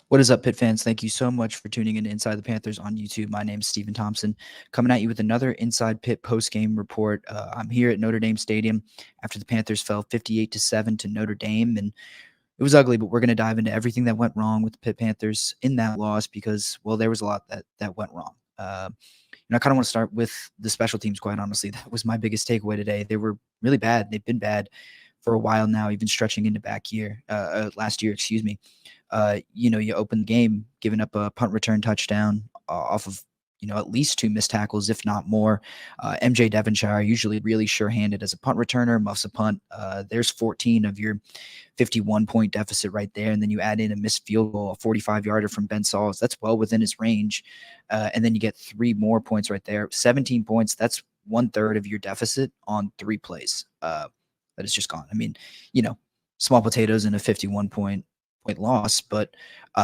What is up, Pitt fans? Thank you so much for tuning in to Inside the Panthers on YouTube. My name is Stephen Thompson, coming at you with another Inside Pitt post-game report. I'm here at Notre Dame Stadium after the Panthers fell 58-7 to Notre Dame, and it was ugly. But we're going to dive into everything that went wrong with the Pitt Panthers in that loss because, well, there was a lot that went wrong. And I kind of want to start with the special teams. Quite honestly, that was my biggest takeaway today. They were really bad. They've been bad for a while now, even stretching into last year, excuse me. You open the game giving up a punt return touchdown off of, at least two missed tackles, if not more. MJ Devonshire, usually really sure-handed as a punt returner, muffs a punt. There's 14 of your 51-point deficit right there. And then you add in a missed field goal, a 45-yarder from Ben Sauls. That's well within his range. And then you get 3 more points right there. 17 points. That's 1/3 of your deficit on 3 plays. That is just gone. I mean, small potatoes in a 51-point loss, but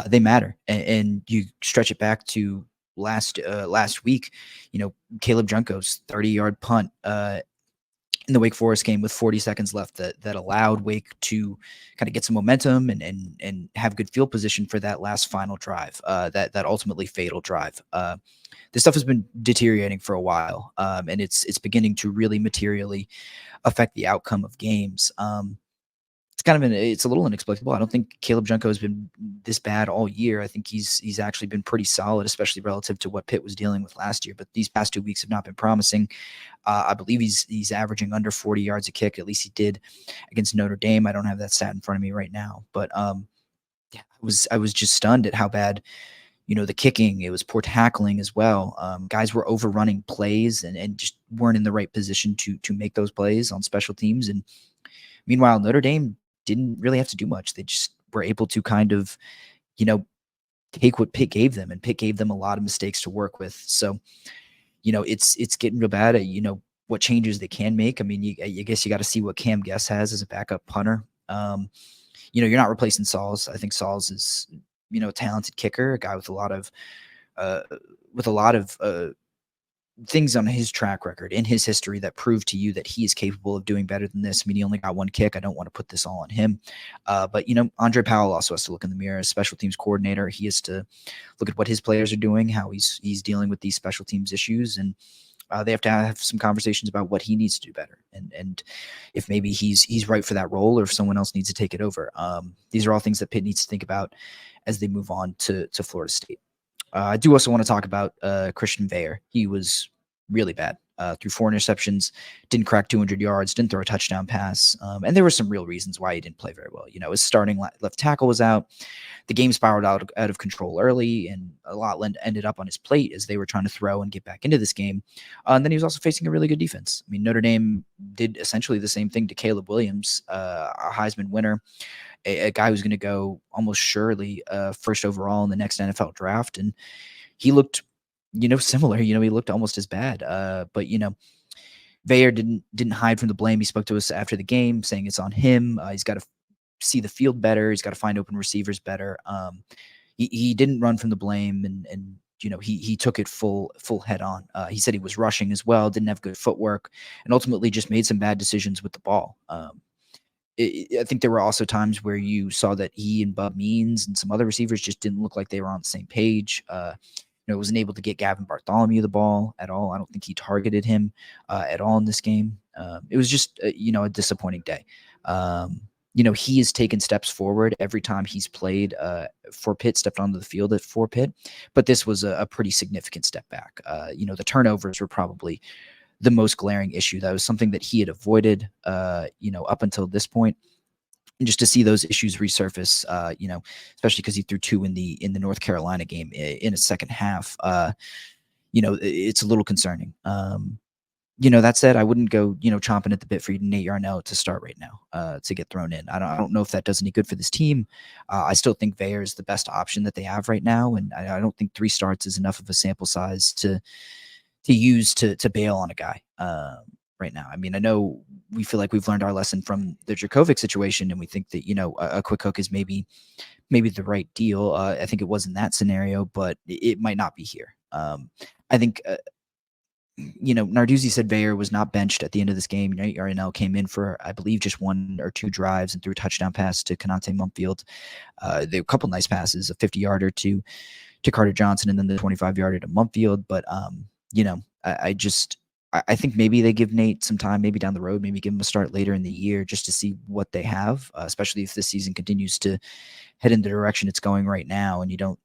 they matter. And you stretch it back to last week, Caleb Junko's 30-yard punt in the Wake Forest game with 40 seconds left that allowed Wake to kind of get some momentum and have good field position for that last final drive, that ultimately fatal drive. This stuff has been deteriorating for a while, and it's beginning to really materially affect the outcome of games. It's a little inexplicable. I don't think Caleb Junko has been this bad all year. I think he's actually been pretty solid, especially relative to what Pitt was dealing with last year. But these past 2 weeks have not been promising. I believe he's averaging under 40 yards a kick. At least he did against Notre Dame. I don't have that stat in front of me right now, but yeah, I was just stunned at how bad. The kicking, it was poor tackling as well. Guys were overrunning plays and just weren't in the right position to make those plays on special teams. And meanwhile, Notre Dame didn't really have to do much. They just were able to kind of, take what Pitt gave them, and Pitt gave them a lot of mistakes to work with. So, it's getting real bad at, what changes they can make. I mean, I guess you got to see what Cam Guess has as a backup punter. You're not replacing Sauls. I think Sauls is, a talented kicker, a guy with a lot of things on his track record in his history that prove to you that he is capable of doing better than this. I mean, he only got 1 kick. I don't want to put this all on him. But, Andre Powell also has to look in the mirror as special teams coordinator. He has to look at what his players are doing, how he's dealing with these special teams issues. And they have to have some conversations about what he needs to do better. And if maybe he's right for that role, or if someone else needs to take it over. These are all things that Pitt needs to think about as they move on to Florida State. I do also want to talk about Christian Veilleux. He was really bad. Threw 4 interceptions, didn't crack 200 yards, didn't throw a touchdown pass. And there were some real reasons why he didn't play very well. His starting left tackle was out. The game spiraled out of control early, and a lot ended up on his plate as they were trying to throw and get back into this game. And then he was also facing a really good defense. I mean, Notre Dame did essentially the same thing to Caleb Williams, a Heisman winner, a guy who's going to go almost surely first overall in the next NFL draft. And he looked, similar. He looked almost as bad. But Veilleux didn't hide from the blame. He spoke to us after the game, saying it's on him. He's got to see the field better. He's got to find open receivers better. He didn't run from the blame, and he took it full head on. He said he was rushing as well, didn't have good footwork, and ultimately just made some bad decisions with the ball. I think there were also times where you saw that he and Bub Means and some other receivers just didn't look like they were on the same page. Wasn't able to get Gavin Bartholomew the ball at all. I don't think he targeted him at all in this game. It was just, a disappointing day. He has taken steps forward every time he's played for Pitt, stepped onto the field for Pitt, but this was a pretty significant step back. The turnovers were probably the most glaring issue. That was something that he had avoided, up until this point. And just to see those issues resurface, especially because he threw 2 in the North Carolina game in a second half, it's a little concerning. That said, I wouldn't go, chomping at the bit for Nate Yarnell to start right now to get thrown in. I don't know if that does any good for this team. I still think Veilleux is the best option that they have right now, and I don't think 3 starts is enough of a sample size to use to bail on a guy right now. I mean, I know we feel like we've learned our lesson from the Djokovic situation, and we think that a quick hook is maybe the right deal. I think it was in that scenario, but it might not be here. I think Narduzzi said Veyer was not benched at the end of this game. Yarnell came in for, I believe, just 1 or 2 drives and threw a touchdown pass to Kanate Mumfield. There were a couple nice passes, a 50-yarder to Carter Johnson, and then the 25-yarder to Mumfield. But I think maybe they give Nate some time, maybe down the road, maybe give him a start later in the year just to see what they have, especially if this season continues to head in the direction it's going right now, and you don't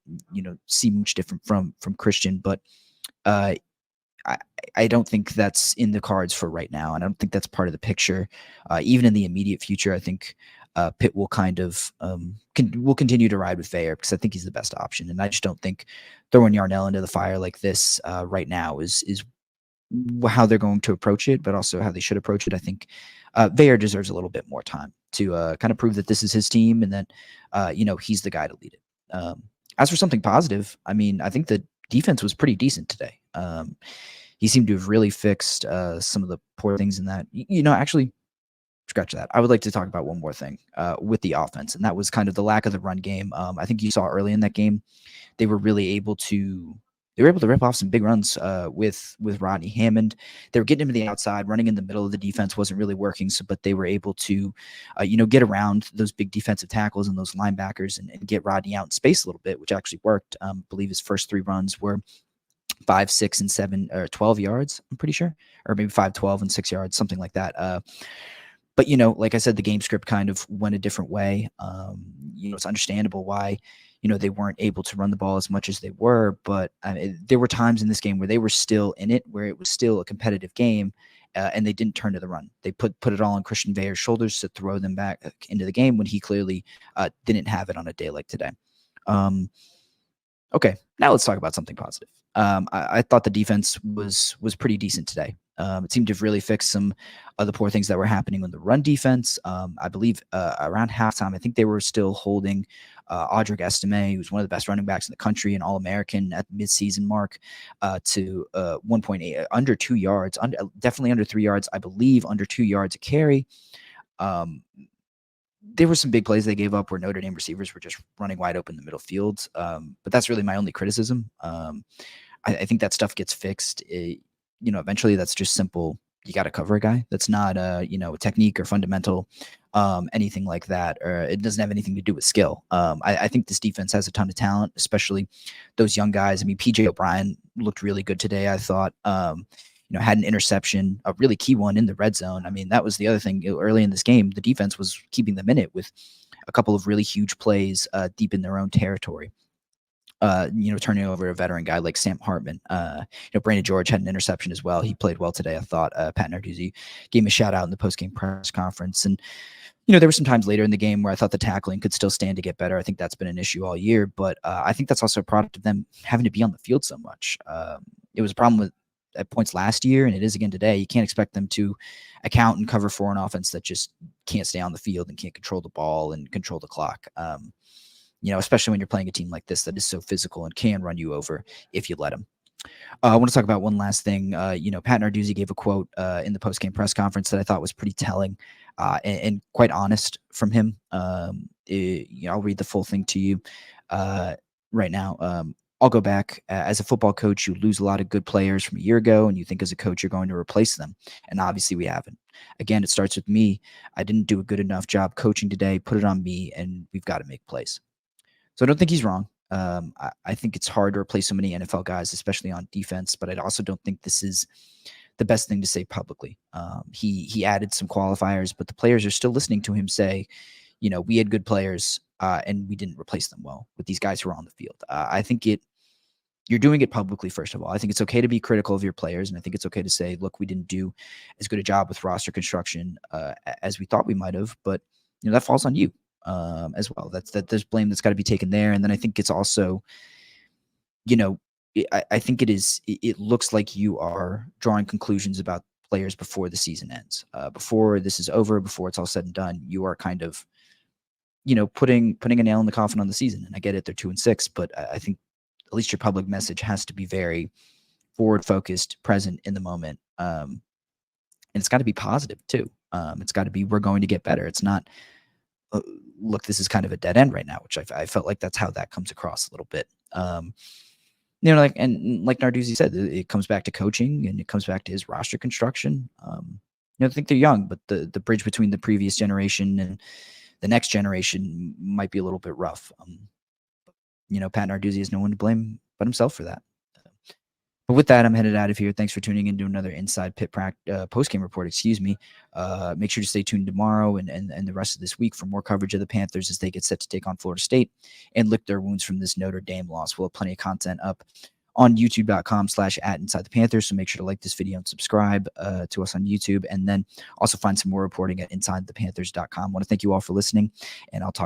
see much different from Christian. But uh, I don't think that's in the cards for right now, and I don't think that's part of the picture. Even in the immediate future, I think Pitt will kind of will continue to ride with Veyer because I think he's the best option, and I just don't think throwing Yarnell into the fire like this right now is how they're going to approach it, but also how they should approach it. I think Veyer deserves a little bit more time to kind of prove that this is his team and that he's the guy to lead it. As for something positive, I mean, I think the defense was pretty decent today. He seemed to have really fixed some of the poor things in that. Actually, scratch that. I would like to talk about one more thing with the offense, and that was kind of the lack of the run game. I think you saw early in that game they were able to rip off some big runs with Rodney Hammond. They were getting him to the outside, running in the middle of the defense wasn't really working. But they were able to, get around those big defensive tackles and those linebackers and get Rodney out in space a little bit, which actually worked. I believe his first 3 runs were 5, 6, and 7 or 12 yards. I'm pretty sure, or maybe 5, 12, and 6 yards, something like that. But like I said, the game script kind of went a different way. It's understandable why they weren't able to run the ball as much as they were. But there were times in this game where they were still in it, where it was still a competitive game, and they didn't turn to the run. They put it all on Christian Veyer's shoulders to throw them back into the game when he clearly didn't have it on a day like today. Okay, now let's talk about something positive. I thought the defense was pretty decent today. It seemed to have really fixed some of the poor things that were happening on the run defense. I believe around halftime, I think they were still holding Audric Estime, who's one of the best running backs in the country, an All-American at the midseason mark, to 1.8, under 2 yards, definitely under 3 yards. I believe under 2 yards a carry. There were some big plays they gave up where Notre Dame receivers were just running wide open in the middle field. But that's really my only criticism. I think that stuff gets fixed. Eventually that's just simple. You got to cover a guy. That's not a technique or fundamental, anything like that, or it doesn't have anything to do with skill. I think this defense has a ton of talent, especially those young guys. I mean, PJ O'Brien looked really good today, I thought. Had an interception, a really key one in the red zone. I mean, that was the other thing early in this game. The defense was keeping them in it with a couple of really huge plays deep in their own territory. Turning over a veteran guy like Sam Hartman. Brandon George had an interception as well. He played well today, I thought. Pat Narduzzi gave him a shout out in the post-game press conference. And, there were some times later in the game where I thought the tackling could still stand to get better. I think that's been an issue all year. But I think that's also a product of them having to be on the field so much. It was a problem at points last year, and it is again today. You can't expect them to account and cover for an offense that just can't stay on the field and can't control the ball and control the clock. Especially when you're playing a team like this that is so physical and can run you over if you let them. I want to talk about one last thing. Pat Narduzzi gave a quote in the post-game press conference that I thought was pretty telling and quite honest from him. I'll read the full thing to you right now. I'll go back. As a football coach, you lose a lot of good players from a year ago, and you think as a coach you're going to replace them. And obviously we haven't. Again, it starts with me. I didn't do a good enough job coaching today. Put it on me, and we've got to make plays. So I don't think he's wrong. I think it's hard to replace so many NFL guys, especially on defense, but I also don't think this is the best thing to say publicly. He added some qualifiers, but the players are still listening to him say, we had good players and we didn't replace them well with these guys who are on the field. I think you're doing it publicly, first of all. I think it's okay to be critical of your players, and I think it's okay to say, look, we didn't do as good a job with roster construction as we thought we might have, but that falls on you. As well. There's blame that's got to be taken there. And then I think it's also, I think it looks like you are drawing conclusions about players before the season ends. Before this is over, before it's all said and done, you are kind of, putting a nail in the coffin on the season. And I get it, they're 2-6, but I think at least your public message has to be very forward focused, present in the moment. And it's got to be positive too. It's got to be, we're going to get better. It's not, look, this is kind of a dead end right now, which I felt like that's how that comes across a little bit. like, and like Narduzzi said, it comes back to coaching and it comes back to his roster construction. I think they're young, but the bridge between the previous generation and the next generation might be a little bit rough. Pat Narduzzi has no one to blame but himself for that. But with that, I'm headed out of here. Thanks for tuning in to another Inside Pitt post-game report. Excuse me. Make sure to stay tuned tomorrow and the rest of this week for more coverage of the Panthers as they get set to take on Florida State and lick their wounds from this Notre Dame loss. We'll have plenty of content up on youtube.com/@InsideThePanthers. So make sure to like this video and subscribe to us on YouTube. And then also find some more reporting at InsideThePanthers.com. I want to thank you all for listening, and I'll talk